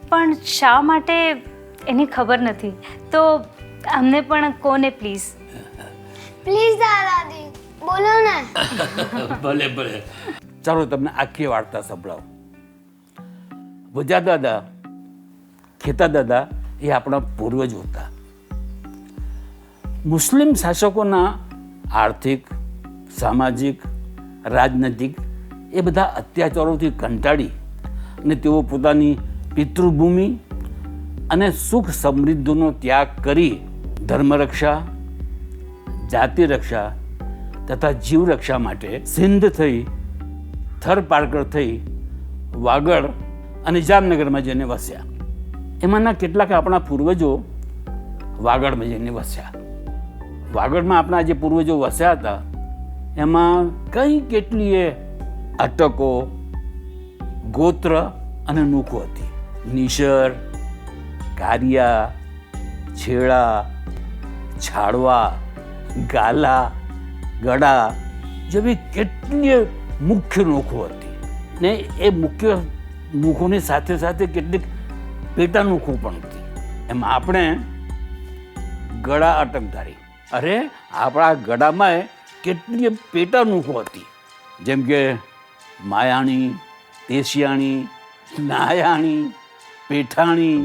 પણ શા માટે એની ખબર નથી. તો અમને પણ કોને પ્લીઝ. પ્લીઝ દાદાજી બોલો ને. ભલે ભલે, ચાલો તમને આખી વાર્તા સંભળાવું. વજા દાદા, ખેતા દાદા એ આપણા પૂર્વજ હતા. મુસ્લિમ શાસકોના આર્થિક, સામાજિક, રાજનૈતિક એ બધા અત્યાચારોથી કંટાળી અને તેઓ પોતાની પિતૃભૂમિ અને સુખ સમૃદ્ધિનો ત્યાગ કરી ધર્મરક્ષા, જાતિ રક્ષા તથા જીવ રક્ષા માટે સિંધ થઈ, થર પારકર થઈ, વાગડ અને જામનગરમાં જઈને વસ્યા. એમાંના કેટલાક આપણા પૂર્વજો વાગડમાં જઈને વસ્યા. વાગડમાં આપણા જે પૂર્વજો વસ્યા હતા એમાં કઈ કેટલીય અટકો, ગોત્ર અને નૂકો હતી. નિશર, કારિયા, છેડા, છાડવા, ગાલા, ગડા જેવી કેટલીય મુખ્ય નોખો હતી. ને એ મુખ્ય નૂખોની સાથે સાથે કેટલીક પેટા નૂખો પણ હતી. એમાં આપણે ગળા અટકધારી, અરે આપણા ગળામાં કેટલીય પેટા નૂખો હતી, જેમ કે માયાણી, તેશિયાણી, નાયાણી, પેઠાણી,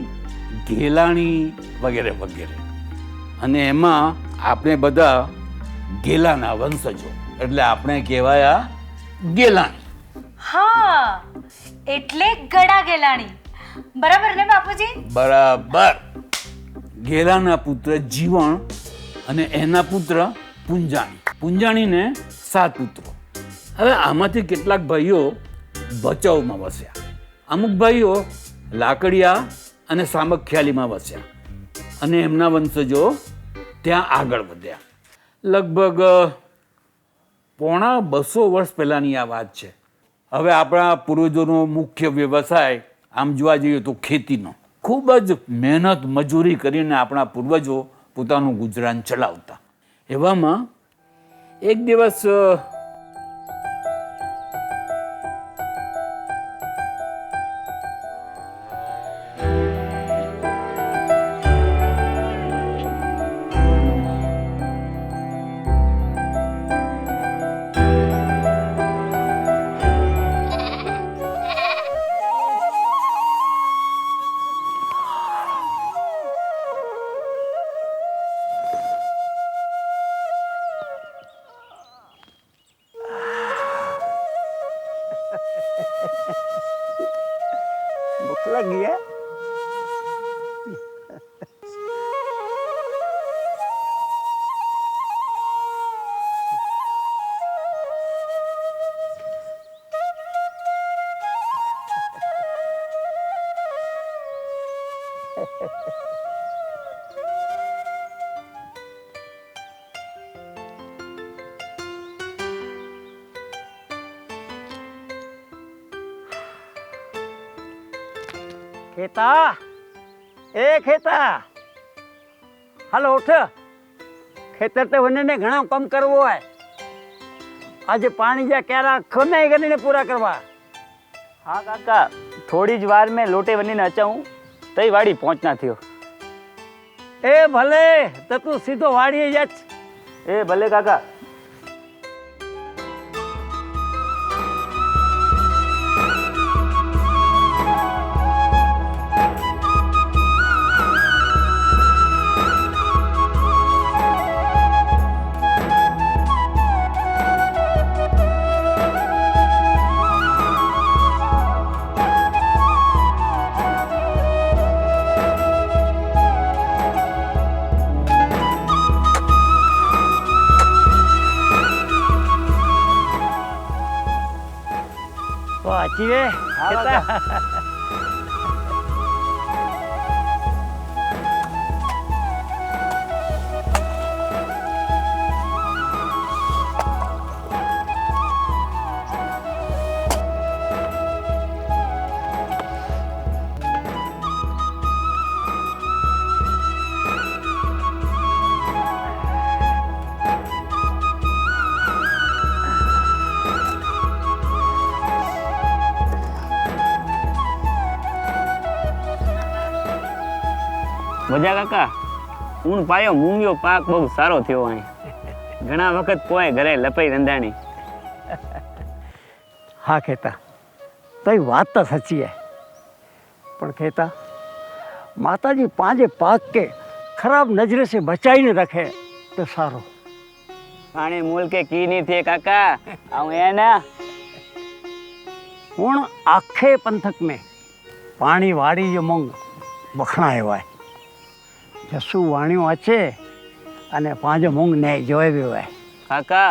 ગેલાણી વગેરે વગેરે. અને એમાં આપણે બધા ગેલાના વંશજો, એટલે આપણે કહેવાયા ગેલાણી. હા, એટલે ગડા ગેલાણી. બરાબર ને બાપુજી? બરાબર. ગેલાના પુત્ર જીવણ અને એના પુત્ર પુંજાણી. પુંજાણીને 7 પુત્રો. હવે આમાંથી કેટલાક ભાઈઓ ભચાઉમાં વસ્યા, અમુક ભાઈઓ લાકડિયા અને સામખિયાલીમાં વસ્યા અને એમના વંશજો ત્યાં આગળ વધ્યા. લગભગ પોણા 200 વર્ષ પહેલાંની આ વાત છે. હવે આપણા પૂર્વજોનો મુખ્ય વ્યવસાય આમ જોવા જઈએ તો ખેતીનો. ખૂબ જ મહેનત મજૂરી કરીને આપણા પૂર્વજો પોતાનું ગુજરાન ચલાવતા. એવામાં એક દિવસ ભૂખ લાગી હે? ખેતા, એ ખેતા, હાલો ઉઠ. ખેતર તો વનને ઘણા કામ કરવો હોય. આજે પાણી જ્યાં ક્યારા ખનાઈ કરીને પૂરા કરવા. હા કાકા, થોડી જ વાર મેં લોટે બનીને અચાઉં તઈ વાડી પહોંચના થયો. એ ભલે, તો તું સીધો વાડીએ જા. એ ભલે કાકા. વાંચી રે ખેતા. મજા કાકા ઊણ પાયો મૂંગ્યો પાક બહુ સારો થયો અહીં ઘણા વખત કોઈ ઘરે લપાઈ રંધાણી. હા ખેતા તારી વાત તો સાચી હે, પણ ખેતા માતાજી પાંજે પાક के खराब नजरे से बचाई ने रखे तो सारो. પાણી મૂલ કે કી નહીં થયે કાકા આવું એ ના हूँ आखे पंथक में पानी वाड़ी जो मूंग वखणायो है जसू वाणियों अचे अने पांजो मूंग ने जोयो है. કાકા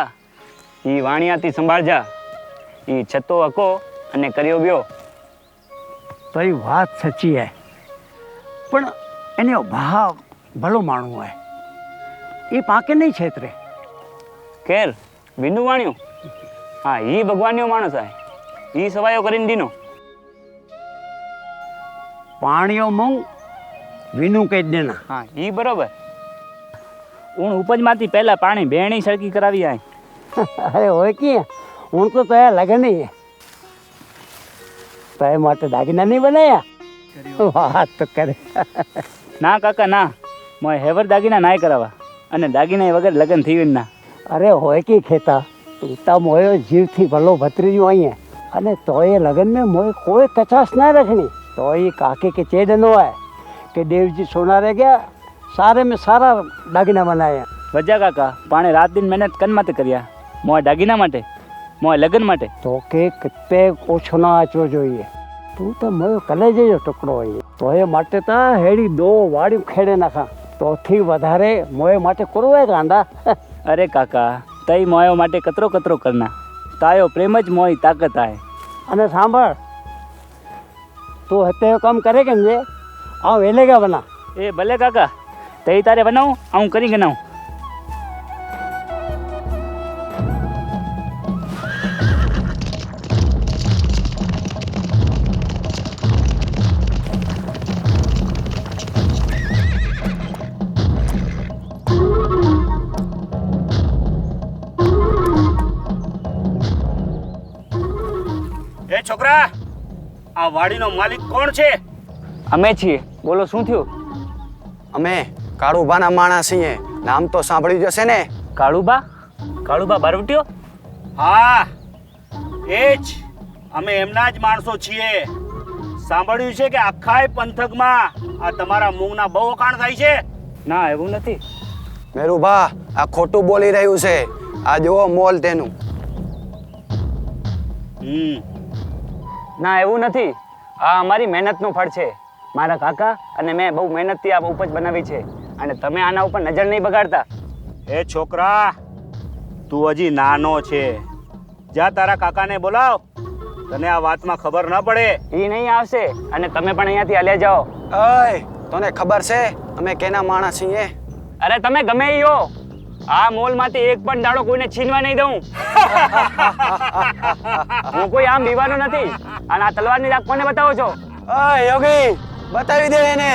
ઈ વાણિયાથી સંભાળજા ઈ છતો હકો અને કર્યો બ્યો. तो ये बात सच्ची है, पण एने भाव भलो मानू है ये पाके नहीं छेतरे. કેર વિંદુ વાણ્યું હા ઈ ભગવાનનો માણસ આ ઈ સવાયો કરીને દીનો. पाणियो मूंग वीनू कह देना. હા ઈ બરોબર. ઊણ ઉપજમાંથી પહેલા પાણી બેણી સળકી કરાવી આય. अरे हो कि हूँ तो तय लगन ही है तय माटे दागिना नहीं बनाया. बात तो करे. ના કાકા ના મોય હેવર દાગીના નાય કરાવવા અને દાગીના વગર લગ્ન થઈ ના. अरे होय की खेता ता मोयो जीव थी भलो भत्रीजो आई है अने तो ये लगन में मोय कोई कचास ना रखनी. तो ये काके के चेडनो है कि देव जी सोना रह गया सारे में सारा दागिना बनाया. વજા કાકા પાણે રાત દિન મહેનત કન માટે કર્યા મોય દાગીના માટે મોય લગ્ન માટે. तो के कितने ओछो ना आचो જોઈએ. તું તો મોયો કલેજે જો ટુકડો હોય તો એ માટે તા હેડી દો વાડી ખેડે નાખા તો થી વધારે મોય માટે કરવાય ગાંડા. અરે કાકા તઈ મોયો માટે કતરો કતરો કરના તાયો પ્રેમ જ મોય તાકત આય. અને સાંભળ તું હતે કામ કરે કેમ છે આ વેલેગા બના. એ ભલે કાકા તઈ તારે બનાવું હું કરી ગનાવું. એ છોકરા આ વાડીનો માલિક કોણ છે? અમે છીએ બોલો શું થયું? અમે કાળુબાના માણસ છીએ, નામ તો સાંભળ્યું જશે ને? કાળુબા કાળુબા બારવટીયો? હા એ જ અમે એમના જ માણસો છીએ. સાંભળ્યું છે કે આખાય પંથકમાં આ તમારા મૂંગના બહુ વખાણ થાય છે. ના એવું નથી. મેરુભા આ ખોટું બોલી રહ્યું છે, આ જુઓ મોલ તેનું. ના એવું નથી, આ અમારી મહેનતનું ફળ છે. મારા કાકા અને મેં બહુ મહેનતથી આ ઉપજ બનાવી છે અને તમે આના ઉપર નજર નહીં બગાડતા. એ છોકરા તું હજી નાનો છે, જા તારા કાકાને બોલાવ, તને આ વાતમાં ખબર ન પડે. એ નહીં આવશે અને તમે પણ અહીંયાથી હાલ્યા જાઓ. અય તને ખબર છે અમે કેના માણસ છીએ? અરે તમે ગમે ઈ હો, આ મોલમાંથી એક પણ દાડો કોઈને છીનવા નહીં દઉં. હું કોઈ આમ બીવાનો નથી અને આ તલવારની રાખ કોને બતાવો છો? અય યોગી બતાવી દે એને.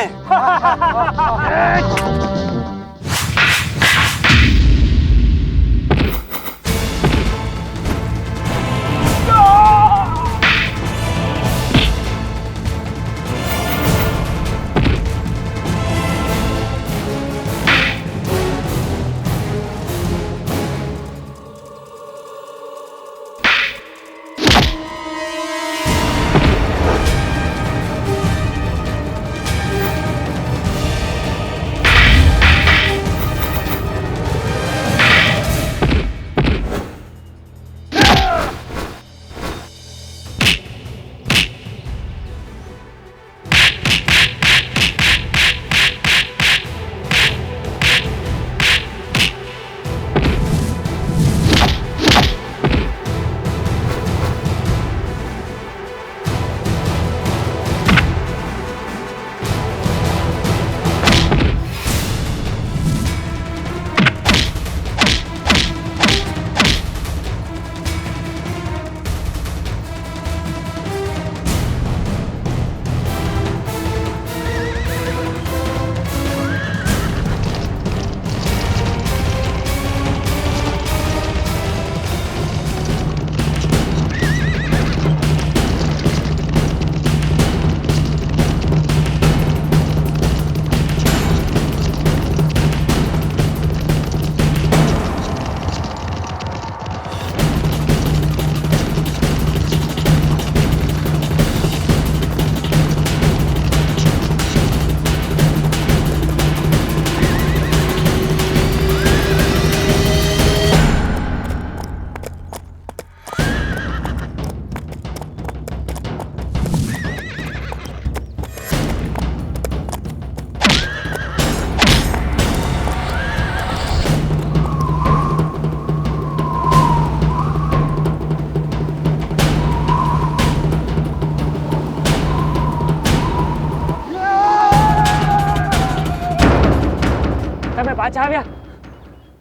પાછા આવ્યા?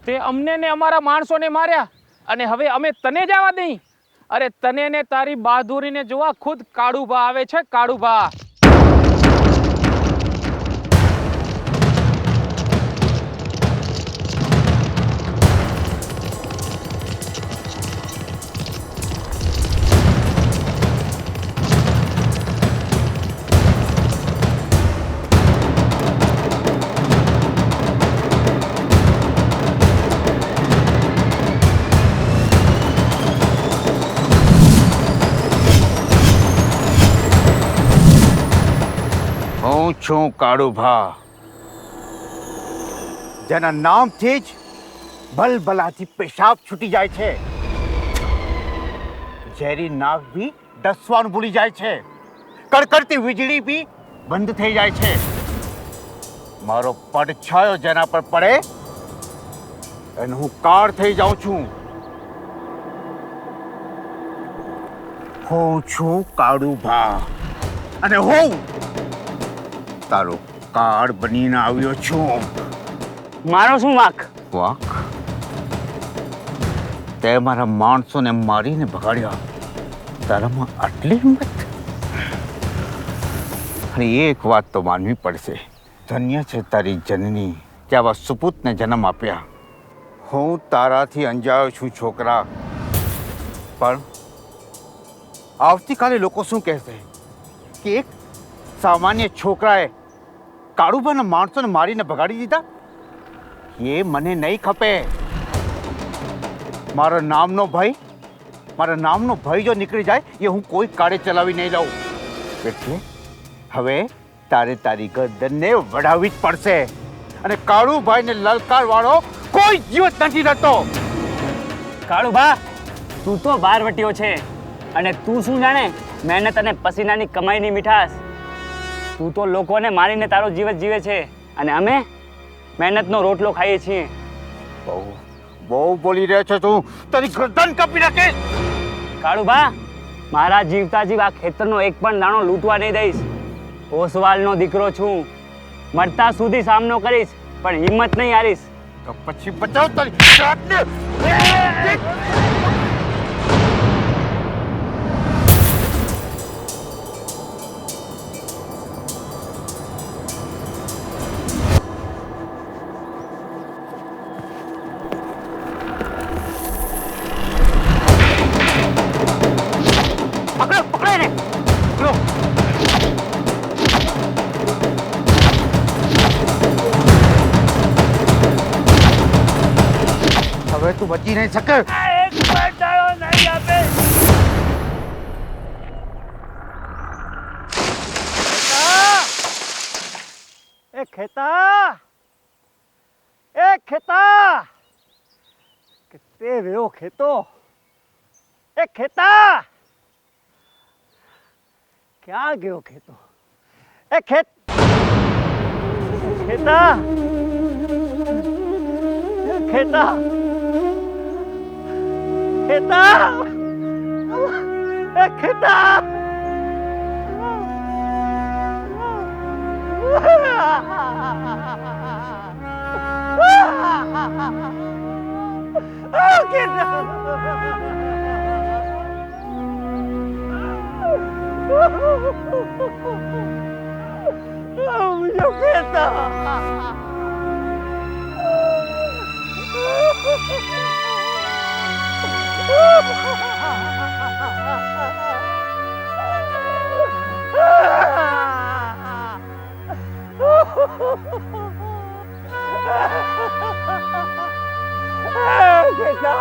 તે અમને ને અમારા માણસોને માર્યા અને હવે અમે તને જવા દઈ? અરે તને ને તારી બહાદુરીને જોવા ખુદ કાળુભા આવે છે, કાળુભા. હું છું કાળુભા, જેના નામથી જ ભલભલાથી પેશાબ છૂટી જાય છે, ઝેરી નાક બી ડસવાનું ભૂલી જાય છે, કડકડતી વીજળી બી બંધ થઈ જાય છે. મારો પડછાયો જેના પર પડે એને હું કાળ થઈ જાઉં છું. હું છું કાળુભા અને હું તારો કાર્ડ બનીને આવ્યો છું. મારો શું વાંક? વાક? તે મારા માણસોને મારીને ભગાડ્યા, તારામાં આટલી હિંમત? અને એક વાત તો માનવી પડશે, ધન્ય છે તારી જનની કે આવા સુપુતને જન્મ આપ્યા. હું તારાથી અંજાયો છું છોકરા, પણ આવતીકાલે લોકો શું કહેશે કે એક સામાન્ય છોકરાએ કાળુભાના માણસોને મારીને ભગાડી દીધા? એ મને નહીં ખપે. મારા નામનો ભય જો નીકળી જાય એ હું કોઈ કાળે ચલાવી નહીં લઉં. એટલે હવે તારે તારી ગરદનને વઢાવવી જ પડશે અને કાળુભાઈને લલકારવાળો કોઈ જીવત નથી રહેતો. કાળુભા, તું તો બારવટીયો છે અને તું શું જાણે મહેનત અને પસીનાની કમાઈની મીઠાશ. તું તો લોકોને મારીને તારો જીવન જીવે છે અને અમે મહેનતનો રોટલો ખાઈએ છીએ. બહુ બોલી રહ્યો છે તું, તારી ગરદન કાપી નાખીશ. કાળુભા, મારા જીવતા જીવ આ ખેતરનો એક પણ દાણો લૂંટવા નહીં દઈશ. ઓસવાલનો દીકરો છું, મરતા સુધી સામનો કરીશ પણ હિંમત નહીં હારીશ. તો પછી બચાવ તારી જાતને. હવે તું બચી નહીં શકે. એક પણ દાણો નહીં આપે. ખેતા कितने वेो खेतो ए खेता क्या गयो खेतो ए खेता खेता खेता ए खेता मुझे कहता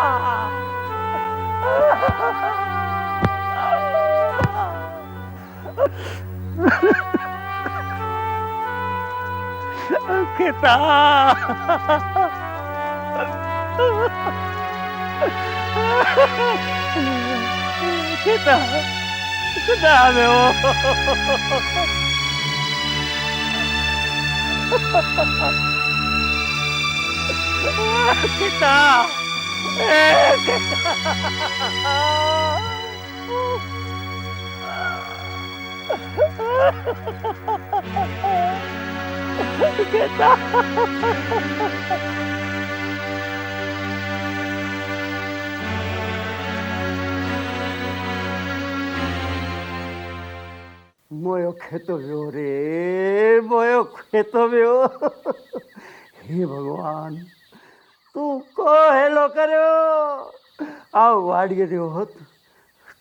ખેતા. મોયો ખેતો વ્યો રે, મોયો ખેતો વ્યો. હે ભગવાન, તું કો હેલો કર્યો. આ વાડીએ રહ્યો હોત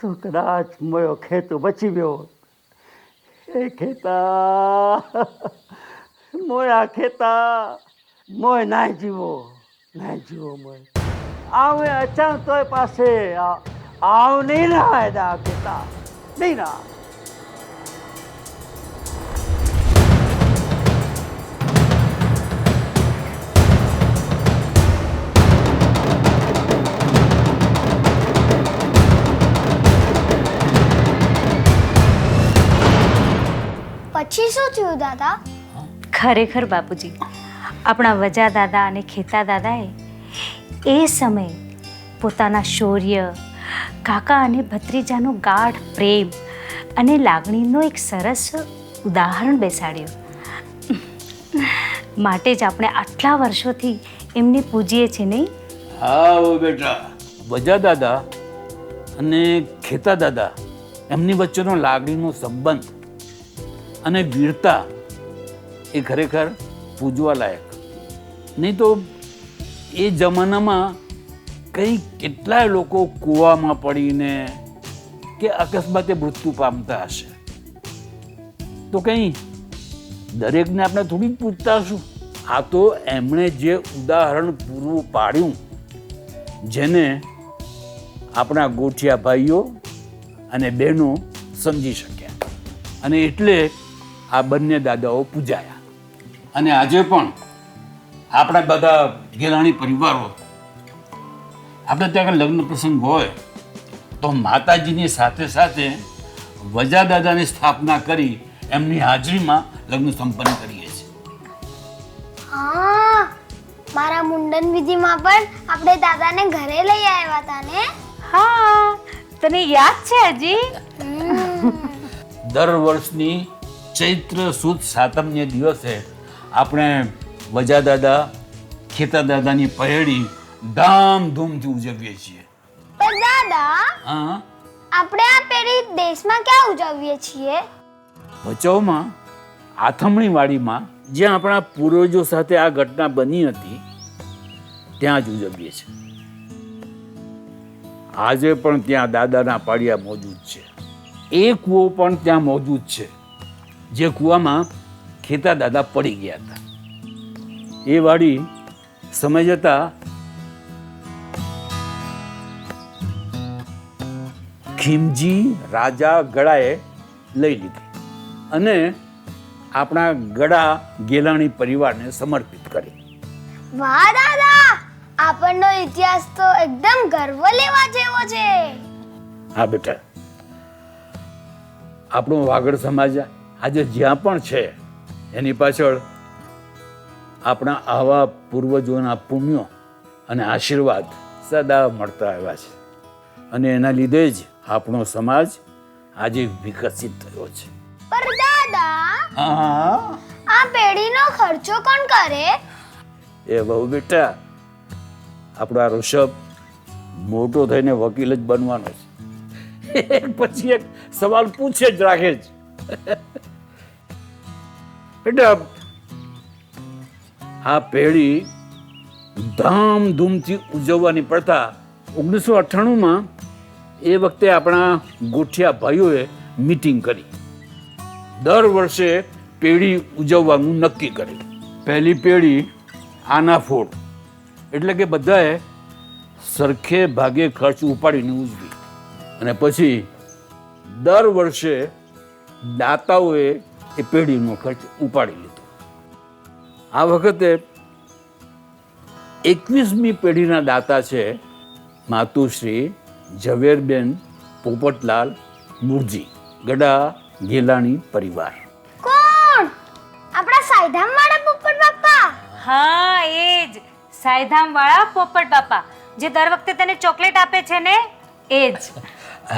તો કદાચ મોયો ખેતો બચી ગયો. હે ખેતા, મોયા ખેતા, મોય ના જીવો, ના જીવો મોય. આવે અચાણ તોય પાસે આવ નહીં રહ્યા દા ખેતા, નહીં ના. પછી શું થયું દાદા? ખરેખર બાપુજી, આપણા વજા દાદા અને ખેતા દાદાએ એ સમયે પોતાના શૌર્ય, કાકા અને ભત્રીજાનો ગાઢ પ્રેમ અને લાગણીનો એક સરસ ઉદાહરણ બેસાડ્યું. માટે જ આપણે આટલા વર્ષોથી એમને પૂજીએ છીએ, નહીં? હા ઓ બેટા, વજા દાદા અને ખેતા દાદા એમની વચ્ચેનો લાગણીનો સંબંધ અને વીરતા એ ખરેખર પૂજવા લાયક. નહીં તો એ જમાનામાં કંઈ કેટલાય લોકો કૂવામાં પડીને કે અકસ્માતે મૃત્યુ પામતા હશે, તો કંઈ દરેકને આપણે થોડી જ પૂછતા હશું. આ તો એમણે જે ઉદાહરણ પૂરું પાડ્યું, જેને આપણા ગોઠિયા ભાઈઓ અને બહેનો સમજી શક્યા, અને એટલે આ બંને દાદાઓ પૂજાયા. અને આજે પણ આપણા બધા ગેલાણી પરિવારો, આપણે ત્યાં લગ્ન પ્રસંગ હોય તો માતાજીની સાથે સાથે વજા દાદાની સ્થાપના કરી એમની હાજરીમાં લગ્ન સંપન્ન કરીએ છીએ. હા, મારા મુંડન વિધિમાં પણ આપણે દાદાને ઘરે લઈ આવ્યા હતા ને. હા, તને યાદ છે હજી? દર વર્ષની ચૈત્ર સુદ સાતમને દિવસે આપણે વજા દાદા ખેતા દાદાની પહેળી ધામધૂમથી ઉજવીએ છીએ. પણ દાદા, હા, આપણે આ પેઢી દેશમાં ક્યાં ઉજવીએ છીએ? ભચાઉમાં આથમણી વાડીમાં, જ્યાં આપણા પૂર્વજો સાથે આ ઘટના બની હતી, ત્યાં જ ઉજવીએ છીએ. આજે પણ ત્યાં દાદાના પાડિયા મોજૂદ છે. એ કૂવો પણ ત્યાં મોજૂદ છે, જે કૂવામાં ખેતા દાદા પડી ગયા હતા. એ વાડી સમય જતા ખીમજી રાજા ગળાએ લઈ લીધી અને આપણા ગળા ગેલાણી પરિવારને સમર્પિત કરી. વાહ દાદા, આપણનો ઇતિહાસ તો એકદમ ગર્વ લેવા જેવો છે. હા બેટા, આપણો વાગડ સમાજ આજે જ્યાં પણ છે એની પાછળ આપણા આવા પૂર્વજોના પુણ્યો અને આશીર્વાદ સદા મળતા આવ્યા છે, અને એના લીધે જ આપણો સમાજ આજે વિકસિત થયો છે. પર દાદા, હા, આ પેઢીનો ખર્ચો કોણ કરે? એ બહુ બેટા, આપણો ઋષભ મોટો થઈને વકીલ જ બનવાનો છે. એક પછી એક સવાલ પૂછે જ રાખે જ. બેટા, આ પેઢી ધામધૂમથી ઉજવવાની પ્રથા 1998માં એ વખતે આપણા ગોઠિયા ભાઈઓએ મીટિંગ કરી. દર વર્ષે પેઢી ઉજવવાનું નક્કી કર્યું. પહેલી પેઢી આના ફોડ, એટલે કે બધાએ સરખે ભાગે ખર્ચ ઉપાડીને ઉજવી, અને પછી દર વર્ષે દાતાઓએ એ પેઢીનો ખર્ચ ઉપાડી લીધો. આ વખતે 21મી પેઢીના દાતા છે માતુશ્રી ઝવેરબેન પોપટલાલ મુરજી, ગડા ગેલાણી પરિવાર. કોણ? આપણા સાયધામવાળા પોપટ બાપા? હા, એ જ સાયધામ વાળા પોપટ બાપા, જે દર વખતે તને ચોકલેટ આપે છે ને, એ જ.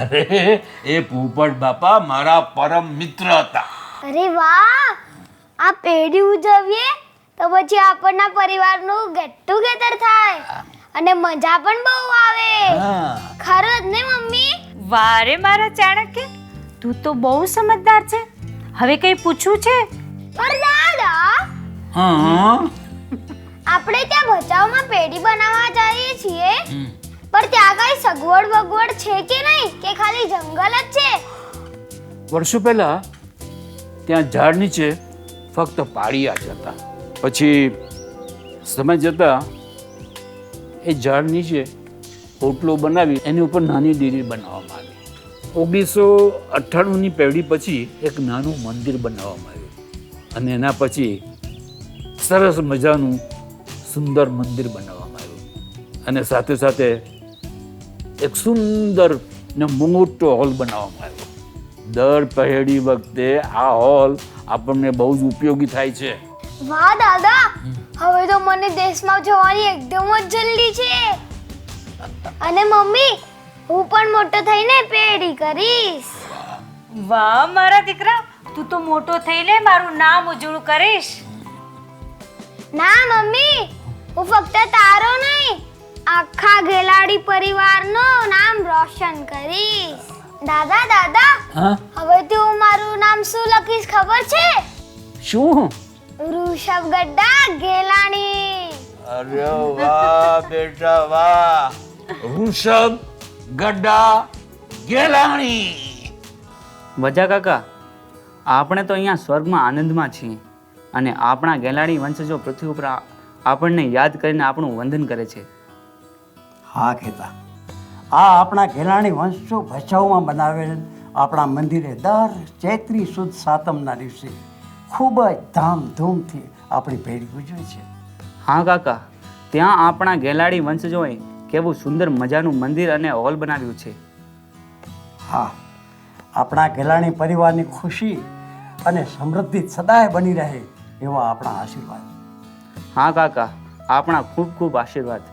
અરે, એ પોપટ બાપા મારા પરમ મિત્ર હતા. અરે વાહ, આ પેઢી ઉજવીએ તો પછી આપણના પરિવારનું ગેટ ટુગેધર થાય અને મજા પણ બહુ આવે. ખરું જ ને મમ્મી? વારે મારા ચાણક્ય, તું તો બહુ સમજદાર છે. હવે કઈ પૂછવું છે? પણ દાદા, હા આપણે ત્યાં ભચાઉમાં પેઢી બનાવવા જઈએ છીએ, પણ ત્યાં કઈ સગવડ વગવડ છે કે નહીં, કે ખાલી જંગલ જ છે? વર્ષો પહેલા ત્યાં ઝાડ નીચે ફક્ત પાળિયા જ હતા. પછી સમય જતા એ ઝાડ નીચે ઓટલો બનાવી એની ઉપર નાની ડેરી બનાવવામાં આવી. 1998ની પેઢી પછી એક નાનું મંદિર બનાવવામાં આવ્યું અને એના પછી સરસ મજાનું સુંદર મંદિર બનાવવામાં આવ્યું અને સાથે સાથે એક સુંદર ને મોટો હોલ બનાવવામાં આવ્યો. દર પહેલી વખતે આ હોલ આપણને બહુ જ ઉપયોગી થાય છે. વાહ દાદા, હવે તો મને દેશમાં જવાની એકદમ જ જલ્દી છે. અને મમ્મી, હું પણ મોટો થઈને પેઢી કરીશ. વાહ મારા દીકરા, તું તો મોટો થઈને મારું નામ ઉજળું કરીશ. ના મમ્મી, હું ફક્ત તારો નહીં, આખા ગેલાડી પરિવારનું નામ રોશન કરીશ. દાદા દાદા, હા હવેથી હું મારું નામ શું લખીશ ખબર છે? શું? ઋષભ ગડ્ડા ગેલાણી. અરે વાહ બેટા વાહ, ઋષભ ગડ્ડા ગેલાણી. વજા કાકા, આપણે તો અહીંયા સ્વર્ગમાં આનંદમાં છીએ અને આપણા ગેલાડી વંશજો પૃથ્વી ઉપર આપણને યાદ કરીને આપણું વંદન કરે છે. હા ખેતા, આ આપણા ઘેલાણી વંશજો ભચાઉમાં બનાવેલ આપણા મંદિરે દર ચૈત્રી સુદ સાતમના દિવસે ખૂબ જ ધામધૂમથી આપણી પેઢી ઉજવે છે. હા કાકા, ત્યાં આપણા ગેલાડી વંશજોએ કેવું સુંદર મજાનું મંદિર અને હોલ બનાવ્યું છે. હા, આપણા ઘેલાણી પરિવારની ખુશી અને સમૃદ્ધિ સદાય બની રહે એવા આપણા આશીર્વાદ. હા કાકા, આપણા ખૂબ ખૂબ આશીર્વાદ.